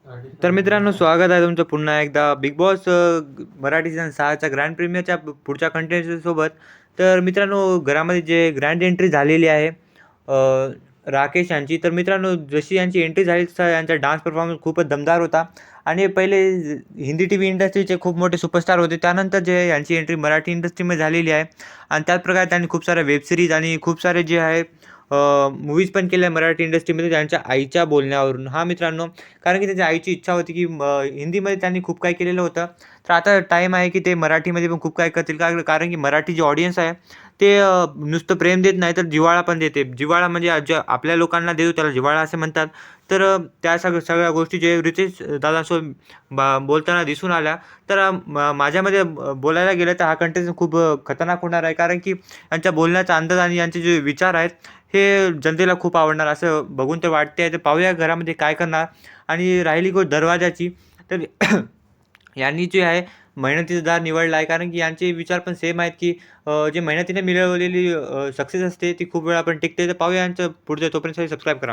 तर मित्रांनो, स्वागत आहे तुमचं पुन्हा एकदा बिग बॉस मराठी सीझन 6च्या ग्रँड प्रीमियरच्या पुढच्या कंटेस्टंटसोबत. तर मित्रांनो, घरामध्ये जे ग्रँड एंट्री झालेली आहे राकेश यांची. तर मित्रांनो, जशी यांची एंट्री झाली तसा यांचा डान्स परफॉर्मन्स खूपच दमदार होता. आणि पहिले हिंदी टी व्ही इंडस्ट्रीचे खूप मोठे सुपरस्टार होते. त्यानंतर जे यांची एंट्री मराठी इंडस्ट्रीमध्ये झालेली आहे. आणि त्याच प्रकारे त्यांनी खूप साऱ्या वेब सीरीज आणि खूप सारे जे आहे मूव्हीज पण केल्या मराठी इंडस्ट्रीमध्ये त्यांच्या आईच्या बोलण्यावरून. हां मित्रांनो, कारण की त्याच्या आईची इच्छा होती की हिंदीमध्ये त्यांनी खूप काही केलेलं होतं. तर आता टाईम आहे की ते मराठीमध्ये पण खूप काही करतील. कारण की मराठी जी ऑडियन्स आहे ते नुसतं प्रेम देत नाही, तर जिव्हाळा पण देते. जिव्हाळा म्हणजे ज्या आपल्या लोकांना देतो त्याला जिव्हाळा असे म्हणतात. तर त्या सगळ्या गोष्टी जे रितेश दादांसोबत बोलताना दिसून आल्या. तर माझ्यामध्ये बोलायला गेलं तर हा कंटेंट खूप खतरनाक होणार आहे. कारण की यांच्या बोलण्याचा अंदाज आणि यांचे जे विचार आहेत हे जनतेला खूप आवडणार असं बघून तर वाटते. तर पाहूया घरामध्ये काय करणार. आणि राहिली गोष्ट दरवाजाची, तर यांनी जे आहे मेहनतीचा दार निवडला आहे. कारण की यांचे विचार पण सेम आहेत की जे मेहनतीने मिळवलेली सक्सेस असते ती खूप वेळा पण टिकते. तर पाहूया यांचं पुढचं. तोपर्यंत सबस्क्राईब करा.